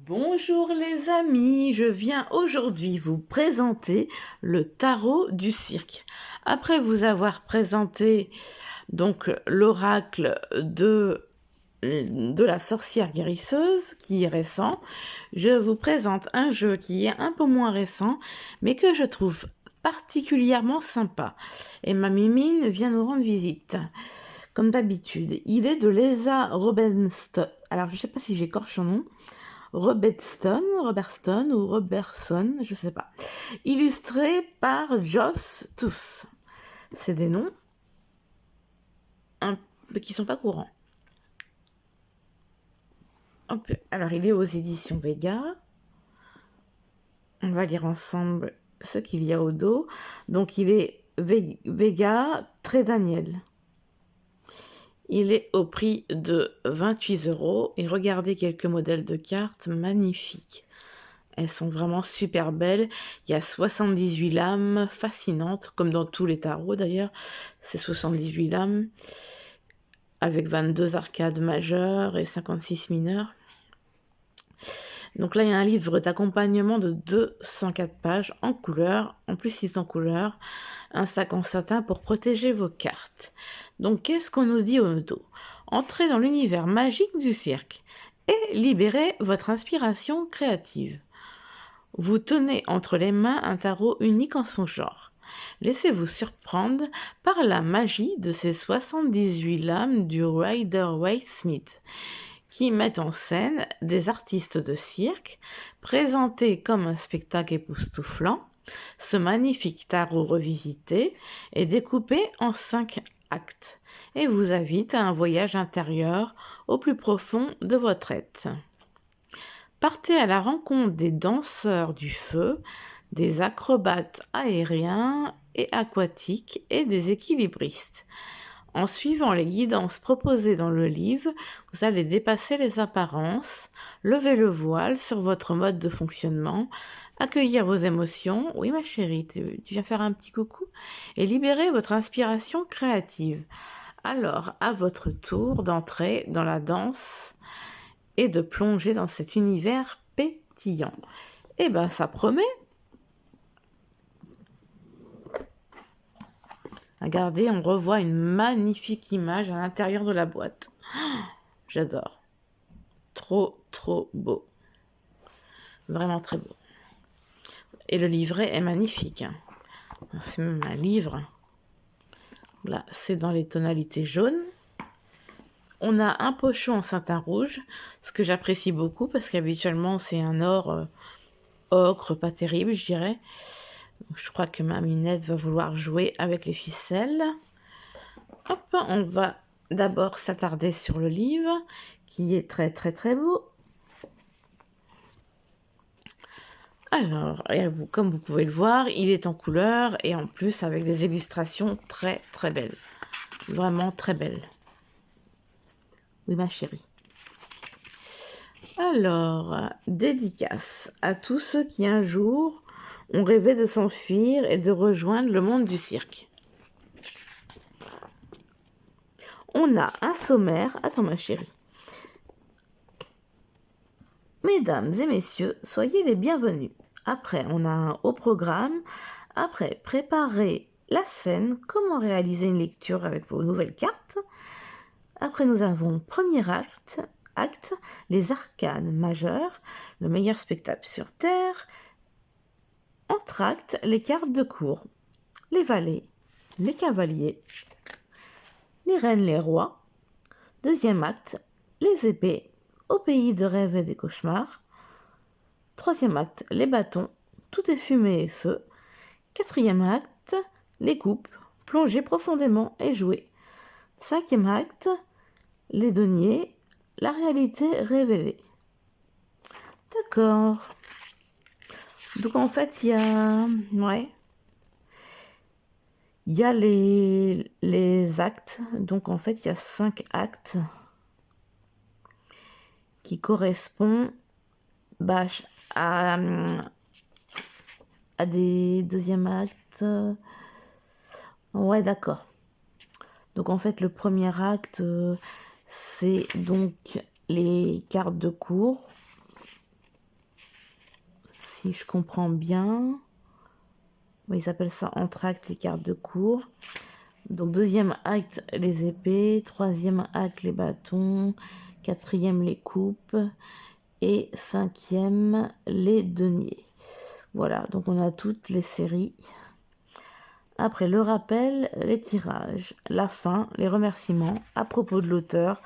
Bonjour les amis, je viens aujourd'hui vous présenter le tarot du cirque. Après vous avoir présenté donc l'oracle de la sorcière guérisseuse qui est récent, je vous présente un jeu qui est un peu moins récent mais que je trouve particulièrement sympa. Et ma mimine vient nous rendre visite. Comme d'habitude, il est de Lesa Robenstone. Alors je ne sais pas si j'écorche son nom. Robertson ou Robertson, je sais pas. Illustré par Joss Tooth. C'est des noms qui sont pas courants. Alors, il est aux éditions Vega. On va lire ensemble ce qu'il y a au dos. Donc, il est Vega très Daniel. Il est au prix de 28 € et regardez quelques modèles de cartes magnifiques. Elles sont vraiment super belles. Il y a 78 lames fascinantes, comme dans tous les tarots d'ailleurs. C'est 78 lames avec 22 arcades majeures et 56 mineures. Donc là, il y a un livre d'accompagnement de 204 pages en couleur. En plus, ils sont en couleur. Un sac en satin pour protéger vos cartes. Donc, qu'est-ce qu'on nous dit au dos? Entrez dans l'univers magique du cirque et libérez votre inspiration créative. Vous tenez entre les mains un tarot unique en son genre. Laissez-vous surprendre par la magie de ces 78 lames du Rider-Waite-Smith, qui mettent en scène des artistes de cirque, présentés comme un spectacle époustouflant. Ce magnifique tarot revisité est découpé en 5 actes et vous invite à un voyage intérieur au plus profond de votre être. Partez à la rencontre des danseurs du feu, des acrobates aériens et aquatiques et des équilibristes. En suivant les guidances proposées dans le livre, vous allez dépasser les apparences, lever le voile sur votre mode de fonctionnement, accueillir vos émotions, oui ma chérie, tu viens faire un petit coucou, et libérer votre inspiration créative. Alors, à votre tour d'entrer dans la danse et de plonger dans cet univers pétillant. Eh ben, ça promet. Regardez, on revoit une magnifique image à l'intérieur de la boîte. J'adore. Trop, trop beau. Vraiment très beau. Et le livret est magnifique. C'est même un livre. Là, c'est dans les tonalités jaunes. On a un pochon en satin rouge, ce que j'apprécie beaucoup parce qu'habituellement c'est un or ocre, pas terrible je dirais. Je crois que ma minette va vouloir jouer avec les ficelles. Hop, on va d'abord s'attarder sur le livre qui est très très très beau. Alors, comme vous pouvez le voir, il est en couleur et en plus avec des illustrations très très belles. Vraiment très belles. Oui, ma chérie. Alors, dédicace à tous ceux qui un jour ont rêvé de s'enfuir et de rejoindre le monde du cirque. On a un sommaire. Attends, ma chérie. Mesdames et messieurs, soyez les bienvenus. Après, on a un haut programme. Après, préparez la scène, comment réaliser une lecture avec vos nouvelles cartes. Après, nous avons premier acte, les arcanes majeures, le meilleur spectacle sur Terre. Entr'acte, les cartes de cour, les valets, les cavaliers, les reines, les rois. Deuxième acte, les épées, au pays de rêves et des cauchemars. Troisième acte, les bâtons, tout est fumée et feu. Quatrième acte, les coupes, plongez profondément et jouez. Cinquième acte, les deniers, la réalité révélée. D'accord. Donc en fait, il y a... Ouais. Il y a les actes. Donc en fait, il y a 5 actes qui correspondent à des deuxièmes actes. Ouais, d'accord. Donc en fait, le premier acte, c'est donc les cartes de cour. si je comprends bien. Ils appellent ça entr'acte les cartes de cour. Donc deuxième acte les épées, troisième acte les bâtons, quatrième les coupes et cinquième les deniers. Voilà, donc on a toutes les séries. Après le rappel, les tirages, la fin, les remerciements, à propos de l'auteur,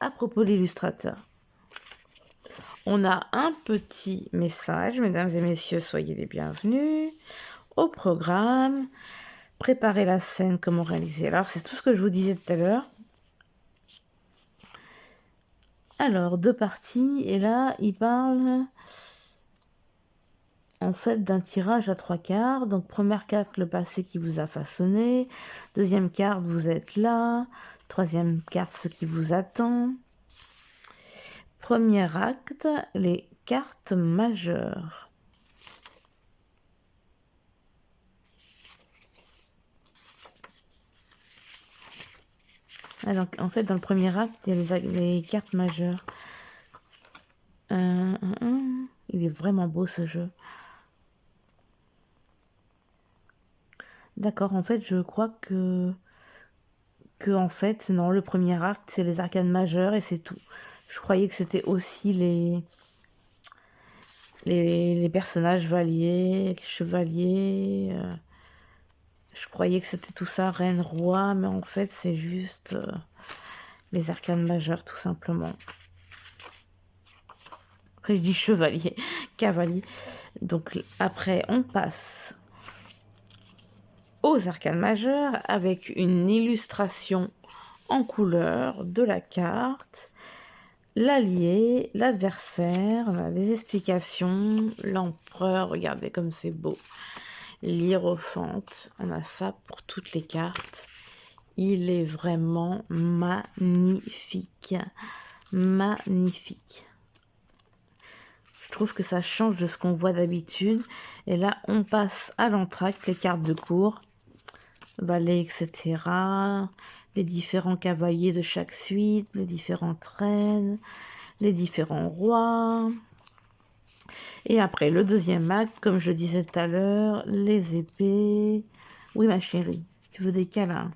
à propos de l'illustrateur. On a un petit message, mesdames et messieurs, soyez les bienvenus. Au programme, préparer la scène, comment réaliser. Alors, c'est tout ce que je vous disais tout à l'heure. Alors, deux parties, et là, il parle en fait d'un tirage à 3 quarts. Donc, première carte, le passé qui vous a façonné. Deuxième carte, vous êtes là. Troisième carte, ce qui vous attend. Premier acte, les cartes majeures. Alors, en fait, dans le premier acte, il y a les cartes majeures. Il est vraiment beau ce jeu. D'accord, en fait, je crois que en fait, non, le premier acte, c'est les arcanes majeures et c'est tout. Je croyais que c'était aussi les personnages valiers, chevaliers. Je croyais que c'était tout ça, reine, roi, mais en fait, c'est juste les arcanes majeures, tout simplement. Après, je dis chevalier, cavalier. Donc, après, on passe aux arcanes majeures avec une illustration en couleur de la carte, l'allié, l'adversaire, on a des explications, l'empereur, regardez comme c'est beau, l'hiérophante, on a ça pour toutes les cartes. Il est vraiment magnifique, magnifique. Je trouve que ça change de ce qu'on voit d'habitude. Et là, on passe à l'entracte, les cartes de cour, valets, etc. Les différents cavaliers de chaque suite, les différentes reines, les différents rois. Et après, le deuxième acte, comme je disais tout à l'heure, les épées. Oui, ma chérie, tu veux des câlins.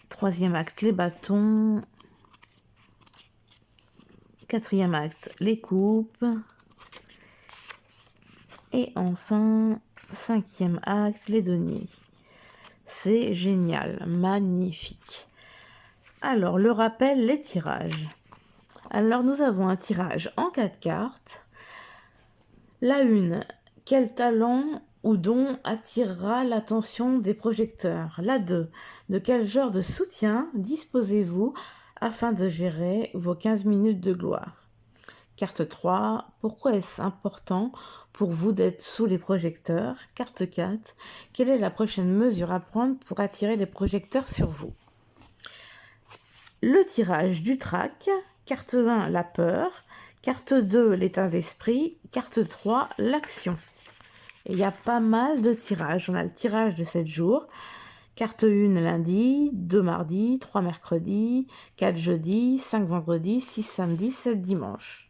Troisième acte, les bâtons. Quatrième acte, les coupes. Et enfin, cinquième acte, les deniers. C'est génial, magnifique. Alors, le rappel, les tirages. Alors, nous avons un tirage en 4 cartes. La une, quel talent ou don attirera l'attention des projecteurs? La 2, de quel genre de soutien disposez-vous afin de gérer vos 15 minutes de gloire? Carte 3, pourquoi est-ce important pour vous d'être sous les projecteurs? Carte 4, quelle est la prochaine mesure à prendre pour attirer les projecteurs sur vous? Le tirage du trac, carte 1, la peur, carte 2, l'état d'esprit, carte 3, l'action. Et il y a pas mal de tirages. On a le tirage de 7 jours, carte 1 lundi, 2 mardi, 3 mercredi, 4 jeudi, 5 vendredi, 6 samedi, 7 dimanche.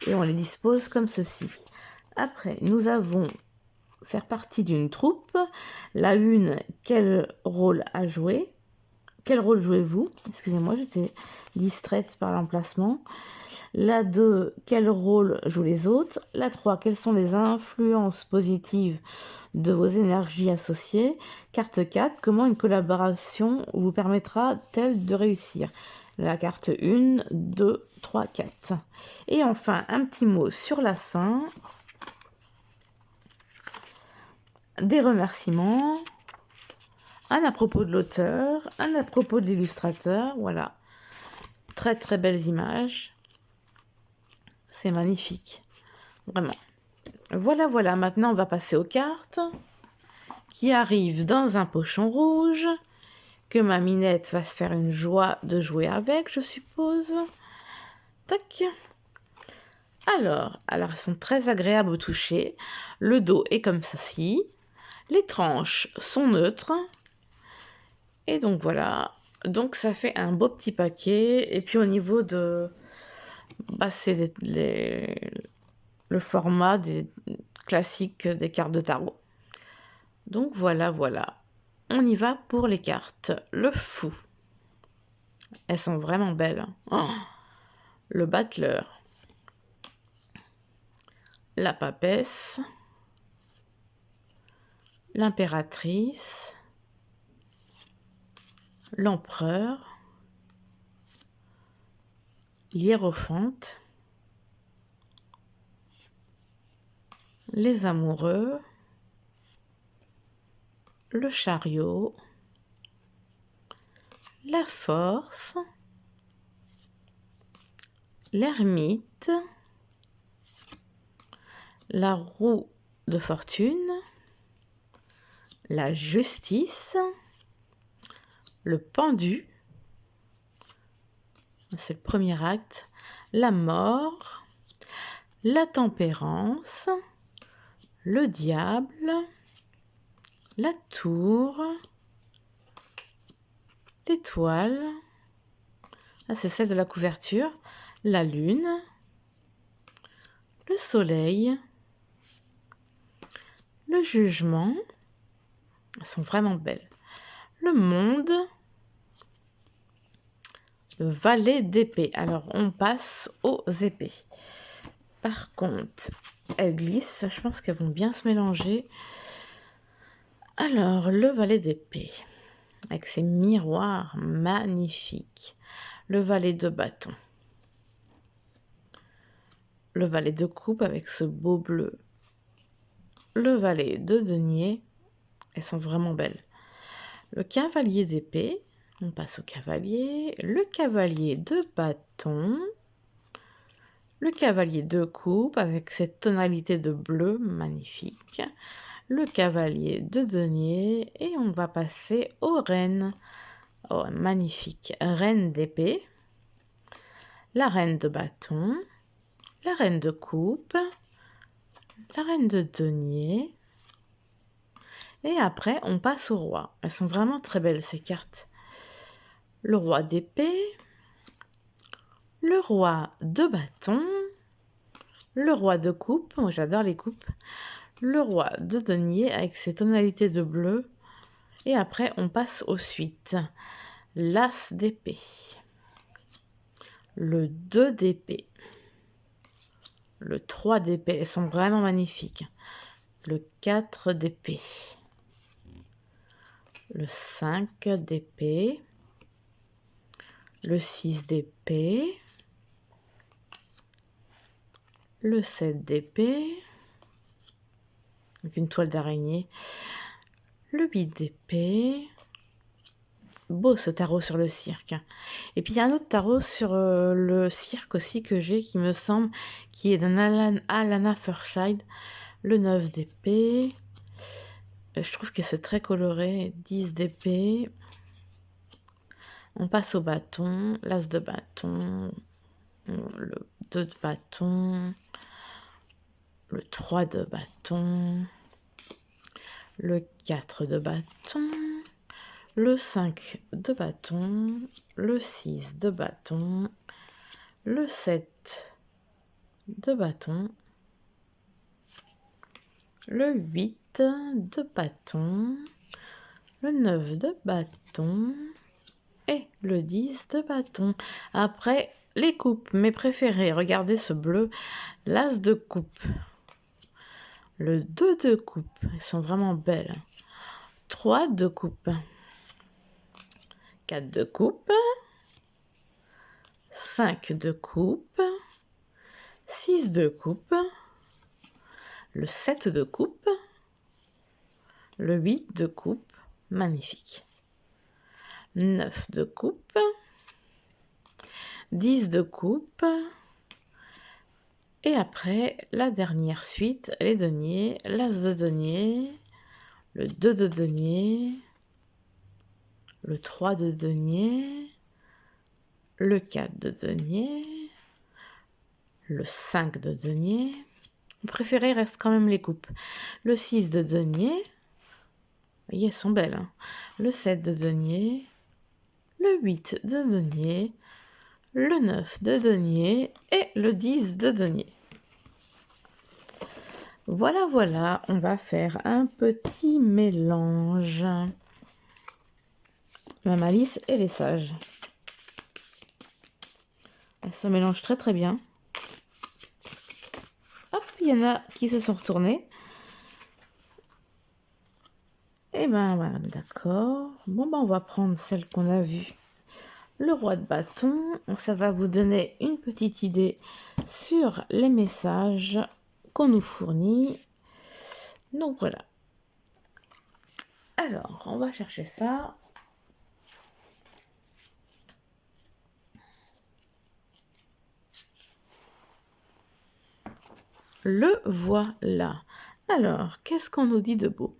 Et on les dispose comme ceci. Après, nous avons faire partie d'une troupe. La une, quel rôle a joué? Quel rôle jouez-vous? Excusez-moi, j'étais distraite par l'emplacement. La 2, quel rôle jouent les autres? La 3, quelles sont les influences positives de vos énergies associées? Carte 4, comment une collaboration vous permettra-t-elle de réussir? La carte 1, 2, 3, 4. Et enfin, un petit mot sur la fin. Des remerciements. Un à propos de l'auteur. Un à propos de l'illustrateur. Voilà. Très très belles images. C'est magnifique. Vraiment. Voilà, voilà. Maintenant, on va passer aux cartes qui arrivent dans un pochon rouge que ma Minette va se faire une joie de jouer avec, je suppose. Tac. Alors, elles sont très agréables au toucher. Le dos est comme ceci. Les tranches sont neutres. Et donc voilà. Donc ça fait un beau petit paquet. Et puis au niveau de... Bah, c'est le format des classiques des cartes de tarot. Donc voilà, voilà. On y va pour les cartes. Le fou. Elles sont vraiment belles. Oh, le battleur. La papesse. L'impératrice. L'empereur. L'hiérophante. Les amoureux. Le chariot. La force. L'ermite. La roue de fortune. La justice. Le pendu. C'est le premier acte. La mort. La tempérance. Le diable. La tour. L'étoile. Ah, c'est celle de la couverture. La lune. Le soleil. Le jugement. Elles sont vraiment belles. Le monde. Le valet d'épée. Alors, on passe aux épées. Par contre, elles glissent. Je pense qu'elles vont bien se mélanger. Alors, le valet d'épée. Avec ses miroirs magnifiques. Le valet de bâton. Le valet de coupe avec ce beau bleu. Le valet de denier. Elles sont vraiment belles. Le cavalier d'épée. On passe au cavalier. Le cavalier de bâton. Le cavalier de coupe avec cette tonalité de bleu magnifique. Le cavalier de denier. Et on va passer aux reines. Oh, magnifique. Reine d'épée. La reine de bâton. La reine de coupe. La reine de denier. Et après, on passe au roi. Elles sont vraiment très belles, ces cartes. Le roi d'épée. Le roi de bâton. Le roi de coupe. Oh, j'adore les coupes. Le roi de denier avec ses tonalités de bleu. Et après, on passe aux suites. L'as d'épée. Le 2 d'épée. Le 3 d'épée. Elles sont vraiment magnifiques. Le 4 d'épée. Le 5 d'épée. Le 6 d'épée. Le 7 d'épée. Avec une toile d'araignée. Le 8 d'épée. Beau ce tarot sur le cirque. Et puis il y a un autre tarot sur le cirque aussi que j'ai qui me semble qui est d'un Alana Furshide. Le 9 d'épée. Je trouve que c'est très coloré. 10 d'épée. On passe au bâton. L'as de bâton. Le 2 de bâton. Le 3 de bâton. Le 4 de bâton. Le 5 de bâton, le 6 de bâton, le 7 de bâton, le 8 de bâton, le 9 de bâton et le 10 de bâton. Après, les coupes, mes préférées. Regardez ce bleu, l'as de coupe, le 2 de coupe, elles sont vraiment belles. 3 de coupe. 4 de coupe, 5 de coupe, 6 de coupe, le 7 de coupe, le 8 de coupe, magnifique, 9 de coupe, 10 de coupe, et après, la dernière suite, les deniers, l'as de denier, le 2 de denier, le 3 de denier, le 4 de denier, le 5 de denier. Mon préféré reste quand même les coupes. Le 6 de denier. Vous voyez, elles sont belles. Hein. Le 7 de denier. Le 8 de denier. Le 9 de denier. Et le 10 de denier. Voilà, voilà, on va faire un petit mélange. Ma malice et les sages. Elle se mélange très très bien. Hop, il y en a qui se sont retournés. Et ben voilà, d'accord. Bon ben on va prendre celle qu'on a vue. Le roi de bâton, ça va vous donner une petite idée sur les messages qu'on nous fournit. Donc voilà. Alors, on va chercher ça. Le voilà. Alors, qu'est-ce qu'on nous dit de beau?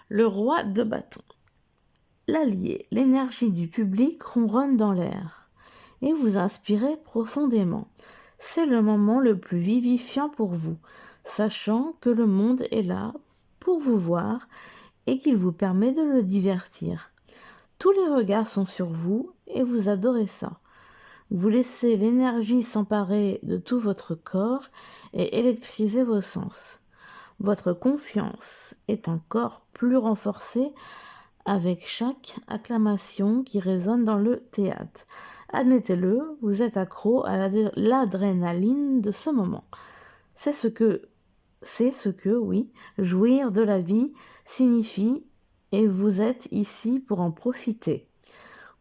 Le roi de bâton. L'allié, l'énergie du public ronronne dans l'air et vous inspirez profondément. C'est le moment le plus vivifiant pour vous, sachant que le monde est là pour vous voir et qu'il vous permet de le divertir. Tous les regards sont sur vous et vous adorez ça. Vous laissez l'énergie s'emparer de tout votre corps et électriser vos sens. Votre confiance est encore plus renforcée avec chaque acclamation qui résonne dans le théâtre. Admettez-le, vous êtes accro à l'adrénaline de ce moment. C'est ce que, oui, jouir de la vie signifie et vous êtes ici pour en profiter.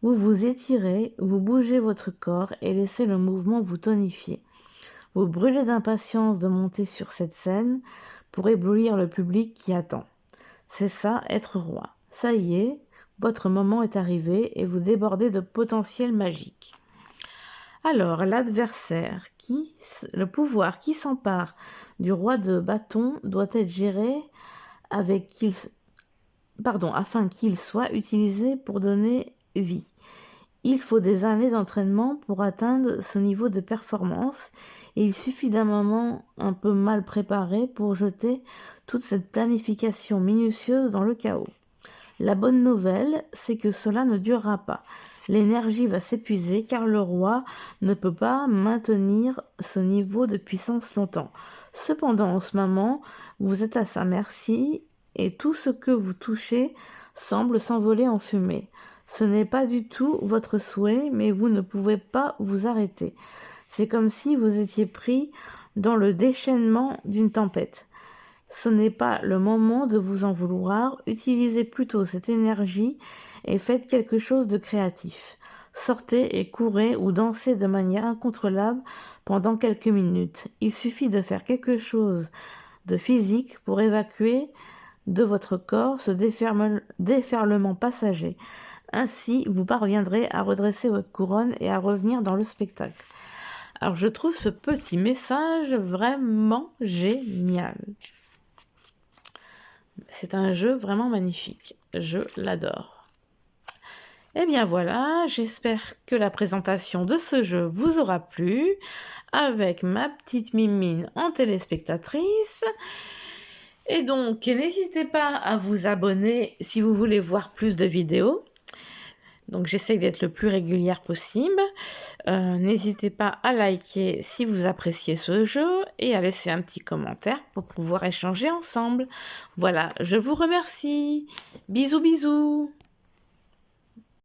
Vous vous étirez, vous bougez votre corps et laissez le mouvement vous tonifier. Vous brûlez d'impatience de monter sur cette scène pour éblouir le public qui attend. C'est ça, être roi. Ça y est, votre moment est arrivé et vous débordez de potentiel magique. Alors, l'adversaire, le pouvoir qui s'empare du roi de bâton doit être géré afin qu'il soit utilisé pour donner vie. Il faut des années d'entraînement pour atteindre ce niveau de performance et il suffit d'un moment un peu mal préparé pour jeter toute cette planification minutieuse dans le chaos. La bonne nouvelle, c'est que cela ne durera pas. L'énergie va s'épuiser car le roi ne peut pas maintenir ce niveau de puissance longtemps. Cependant, en ce moment, vous êtes à sa merci et tout ce que vous touchez semble s'envoler en fumée. Ce n'est pas du tout votre souhait, mais vous ne pouvez pas vous arrêter. C'est comme si vous étiez pris dans le déchaînement d'une tempête. Ce n'est pas le moment de vous en vouloir, utilisez plutôt cette énergie et faites quelque chose de créatif. Sortez et courez ou dansez de manière incontrôlable pendant quelques minutes. Il suffit de faire quelque chose de physique pour évacuer de votre corps ce déferlement passager. Ainsi, vous parviendrez à redresser votre couronne et à revenir dans le spectacle. Alors, je trouve ce petit message vraiment génial. C'est un jeu vraiment magnifique. Je l'adore. Et bien voilà, j'espère que la présentation de ce jeu vous aura plu avec ma petite Mimine en téléspectatrice. Et donc, n'hésitez pas à vous abonner si vous voulez voir plus de vidéos. Donc, j'essaye d'être le plus régulière possible. N'hésitez pas à liker si vous appréciez ce jeu et à laisser un petit commentaire pour pouvoir échanger ensemble. Voilà, je vous remercie. Bisous, bisous.